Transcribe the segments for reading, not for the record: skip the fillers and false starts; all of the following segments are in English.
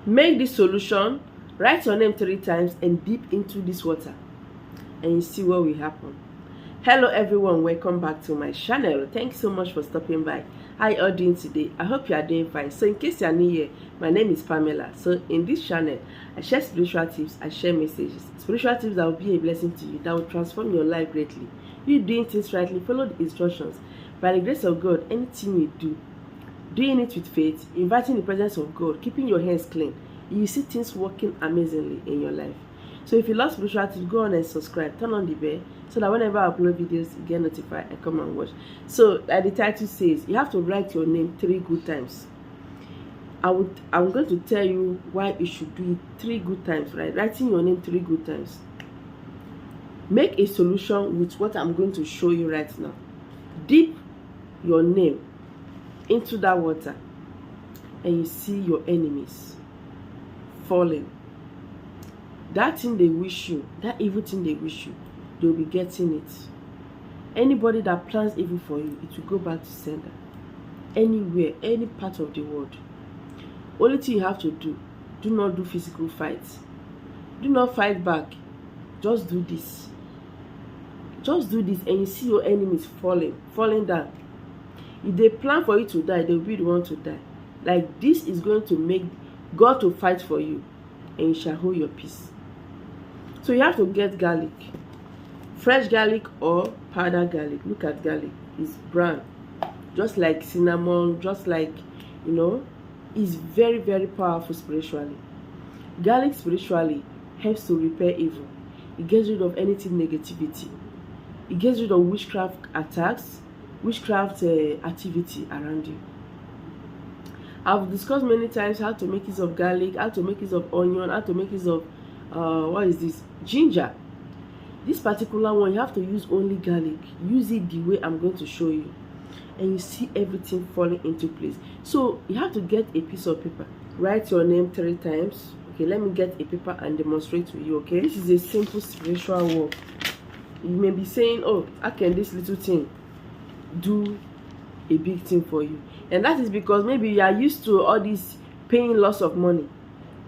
Make this solution, write your name 3 times and dip into this water, and you see what will happen. Hello everyone, welcome back to my channel. Thank you so much for stopping by. How are you all doing today? I hope you are doing fine. So in case you are new here, my name is Pamela. So in this channel, I share spiritual tips, I share messages, spiritual tips that will be a blessing to you, that will transform your life greatly. You doing things rightly, follow the instructions. By the grace of God, anything you do, doing it with faith, inviting the presence of God, keeping your hands clean, you see things working amazingly in your life. So if you love spiritual tips, go on and subscribe, turn on the bell, so that whenever I upload videos, you get notified and come and watch. So like the title says, you have to write your name 3 good times. I'm going to tell you why you should do it 3 good times, right? Writing your name 3 good times. Make a solution with what I'm going to show you right now. Dip your name into that water, and you see your enemies falling. That thing they wish you, that evil thing they wish you, they'll be getting it. Anybody that plans evil for you, it will go back to sender. Anywhere, any part of the world. Only thing you have to do not do physical fights. Do not fight back. Just do this. Just do this, and you see your enemies falling down. If they plan for you to die, they will be the one to die. Like, this is going to make God to fight for you, and you shall hold your peace. So you have to get garlic, fresh garlic or powdered garlic. Look at garlic, it's brown, just like cinnamon, just like, it's very, very powerful spiritually. Garlic spiritually helps to repair evil. It gets rid of anything negativity. It gets rid of witchcraft attacks, witchcraft activity around you. I've discussed many times how to make use of garlic, how to make use of onion, how to make use of ginger. This particular one, you have to use only garlic. Use it the way I'm going to show you, and you see everything falling into place. So you have to get a piece of paper, write your name 3 times. Okay, let me get a paper and demonstrate to you. Okay, this is a simple spiritual work. You may be saying, oh, how can this little thing do a big thing for you? And that is because maybe you are used to all this paying lots of money,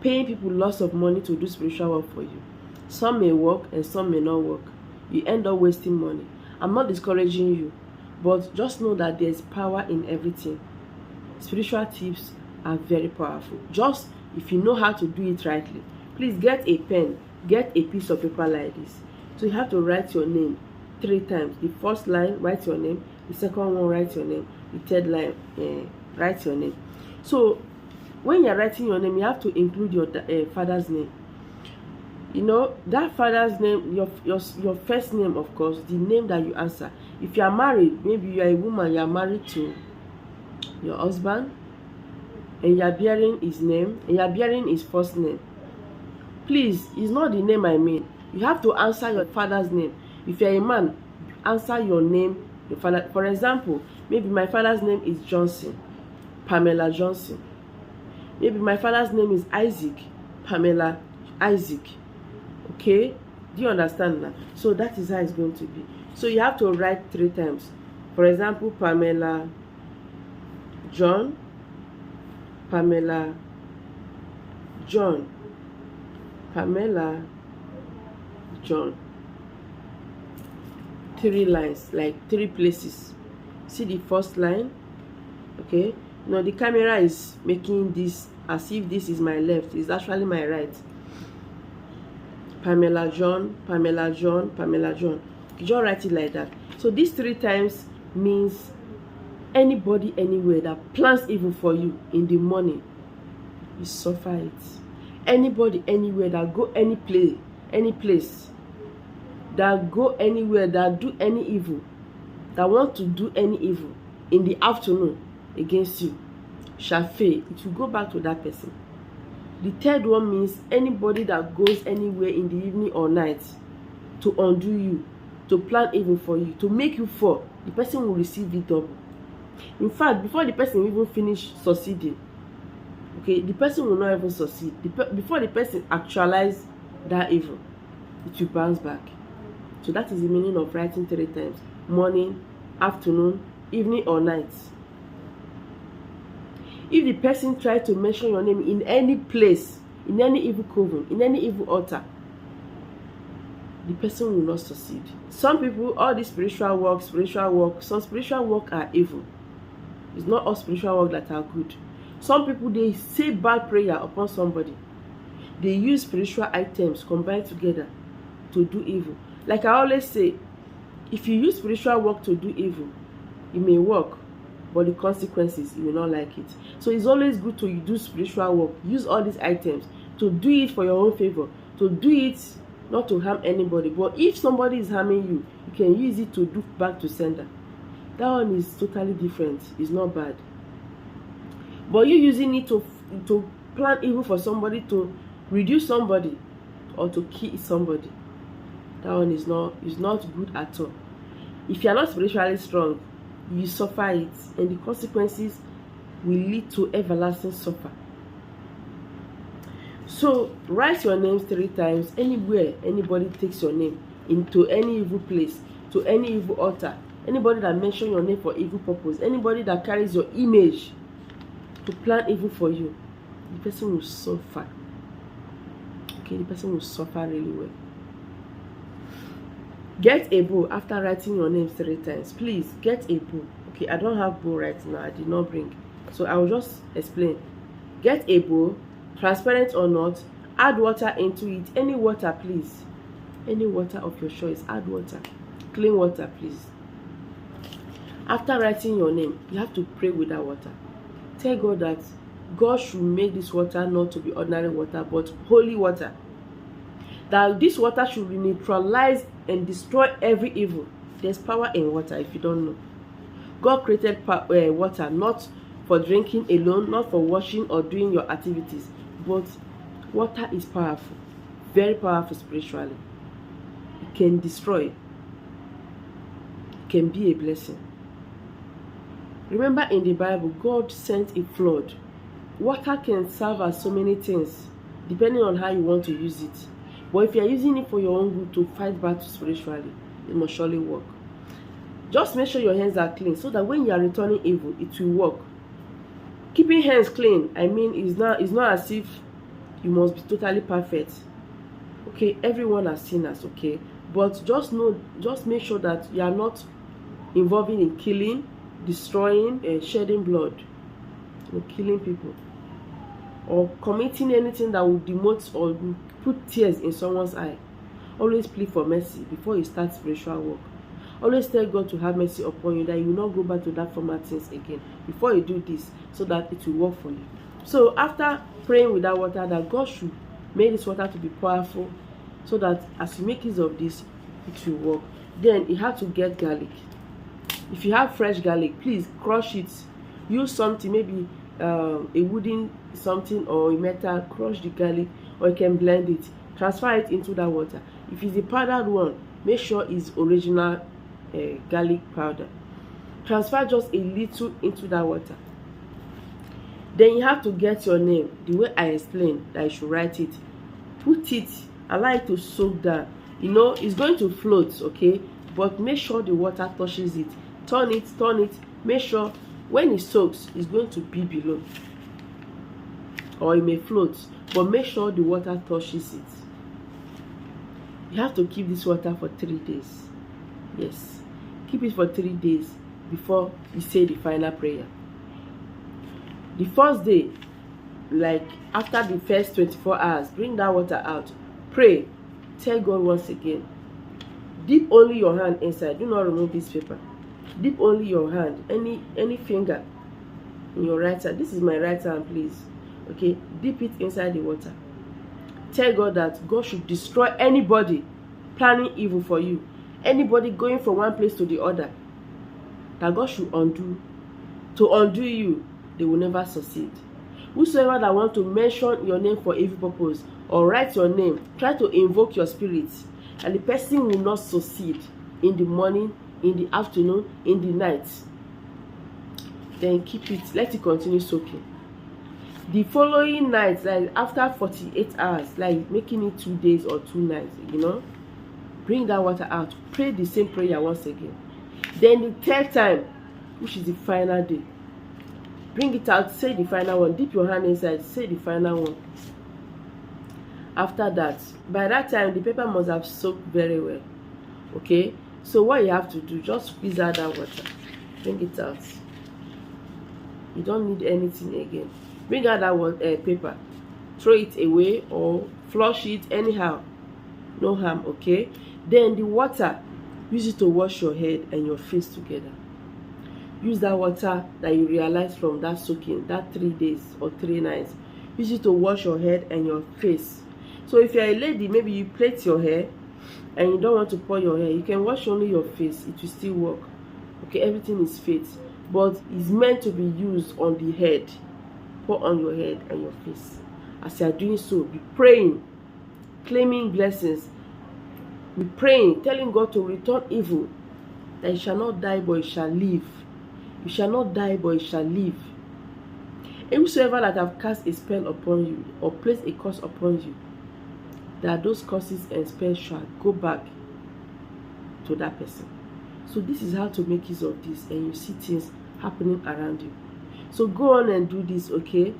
paying people lots of money to do spiritual work for you. Some may work and some may not work. You end up wasting money. I'm not discouraging you, but just know that there's power in everything. Spiritual tips are very powerful. Just if you know how to do it rightly. Please get a pen, get a piece of paper like this. So you have to write your name 3 times. The first line, write your name. The second one, write your name. The third line, write your name. So when you're writing your name, you have to include your father's name. That father's name, your first name, of course, the name that you answer. If you are married, maybe you are a woman, you are married to your husband, and you are bearing his name, and you are bearing his first name. Please, it's not the name I mean. You have to answer your father's name. If you're a man, answer your name, your father. For example, maybe my father's name is Johnson, Pamela Johnson. Maybe my father's name is Isaac, Pamela Isaac. Okay, do you understand now? So that is how it's going to be. So you have to write 3 times. For example, Pamela John, Pamela John, Pamela John. 3 lines, like 3 places. See the first line? Okay, now the camera is making this as if this is my left. It's actually my right. Pamela John, Pamela John, Pamela John. You just write it like that. So these 3 times means anybody anywhere that plans evil for you in the morning, you suffer it. Anybody anywhere that go any place, that go anywhere, that do any evil, that want to do any evil in the afternoon against you, shall fail. It will go back to that person. The third one means anybody that goes anywhere in the evening or night to undo you, to plan evil for you, to make you fall, the person will receive it double. In fact, before the person even finish succeeding, okay, the person will not even succeed. Before the person actualize that evil, it will bounce back. So that is the meaning of writing 3 times. Morning, afternoon, evening or night. If the person try to mention your name in any place, in any evil coven, in any evil altar, the person will not succeed. Some people, all this spiritual work, some spiritual work are evil. It's not all spiritual work that are good. Some people, they say bad prayer upon somebody. They use spiritual items combined together to do evil. Like I always say, if you use spiritual work to do evil, it may work, but the consequences, you will not like it. So it's always good to do spiritual work. Use all these items to do it for your own favor, to do it not to harm anybody. But if somebody is harming you, you can use it to do back to sender. That one is totally different. It's not bad. But you using it to plan evil for somebody, to reduce somebody, or to kill somebody, that one is not good at all. If you are not spiritually strong, you suffer it, and the consequences will lead to everlasting suffer. So write your name 3 times anywhere anybody takes your name, into any evil place, to any evil altar, anybody that mentions your name for evil purpose, anybody that carries your image to plan evil for you, the person will suffer. Okay, the person will suffer really well. Get a bow after writing your name 3 times. Please get a bow. Okay, I don't have bow right now. I did not bring, so I will just explain. Get a bow, transparent or not. Add water into it. Any water, please. Any water of your choice. Add water. Clean water, please. After writing your name, you have to pray with that water. Tell God that God should make this water not to be ordinary water, but holy water. That this water should neutralize and destroy every evil. There's power in water, if you don't know. God created water not for drinking alone, not for washing or doing your activities, but water is powerful, very powerful spiritually. It can destroy, it can be a blessing. Remember, in the Bible, God sent a flood. Water can serve as so many things, depending on how you want to use it. But if you are using it for your own good, to fight battles spiritually, it must surely work. Just make sure your hands are clean, so that when you are returning evil, it will work. Keeping hands clean, I mean, is not as if you must be totally perfect. Okay, everyone has sinners, okay? But just make sure that you are not involving in killing, destroying, and shedding blood, killing people, or committing anything that will demote or put tears in someone's eye. Always plead for mercy before you start spiritual work. Always tell God to have mercy upon you, that you will not go back to that former things again before you do this, so that it will work for you. So after praying with that water, that God should make this water to be powerful, so that as you make use of this, it will work. Then you have to get garlic. If you have fresh garlic, please crush it. Use something, maybe a wooden something or a metal. Crush the garlic, or you can blend it. Transfer it into that water. If it's a powdered one, make sure it's original garlic powder. Transfer just a little into that water. Then you have to get your name the way I explained that you should write it. Put it, allow it to soak down. You know, it's going to float, okay? But make sure the water touches it. Turn it. Make sure when it soaks, it's going to be below, or it may float, but make sure the water touches it. You have to keep this water for 3 days. Yes, keep it for 3 days before you say the final prayer. The first day, like after the first 24 hours, bring that water out. Pray. Tell God once again. Dip only your hand inside. Do not remove this paper. Dip only your hand, any finger in your right hand. This is my right hand, please. Okay, dip it inside the water. Tell God that God should destroy anybody planning evil for you, anybody going from one place to the other, that God should undo. To undo you, they will never succeed. Whosoever that want to mention your name for evil purpose, or write your name, try to invoke your spirit, and the person will not succeed in the morning, in the afternoon, in the night. Then keep it, let it continue soaking. The following night, like after 48 hours, like making it 2 days or 2 nights, you know, bring that water out. Pray the same prayer once again. Then the third time, which is the final day, Bring it out, say the final one. Dip your hand inside, say the final one. After that, by that time the paper must have soaked very well. Okay, so what you have to do, just squeeze out that water. Bring it out. You don't need anything again. Bring out that water, paper, throw it away or flush it anyhow, no harm. Okay, then the water, use it to wash your head and your face together. Use that water that you realize from that soaking, that 3 days or 3 nights. Use it to wash your head and your face. So if you're a lady, maybe you plait your hair and you don't want to pour your hair, you can wash only your face. It will still work. Okay, everything is faith, but it's meant to be used on the head. Pour on your head and your face. As you are doing so, be praying, claiming blessings. Be praying, telling God to return evil, that you shall not die but you shall live. You shall not die but you shall live. And whosoever that have cast a spell upon you or placed a curse upon you, that those curses and spells shall go back to that person. So this is how to make use of this, and you see things happening around you. So go on and do this. Okay,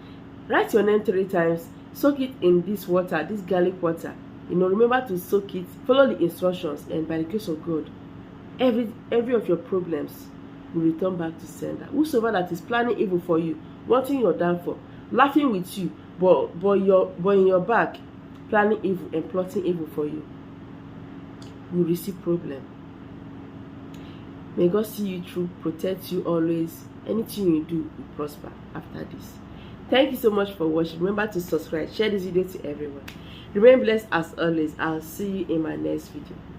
write your name 3 times, soak it in this water, this garlic water. Remember to soak it, follow the instructions, and by the grace of God, every of your problems will return back to sender. Whosoever that is planning evil for you, wanting your downfall, laughing with you, but in your back planning evil and plotting evil for you, will receive problem. May God see you through, protect you always. Anything you do will prosper after this. Thank you so much for watching. Remember to subscribe, share this video to everyone. Remain blessed as always. I'll see you in my next video.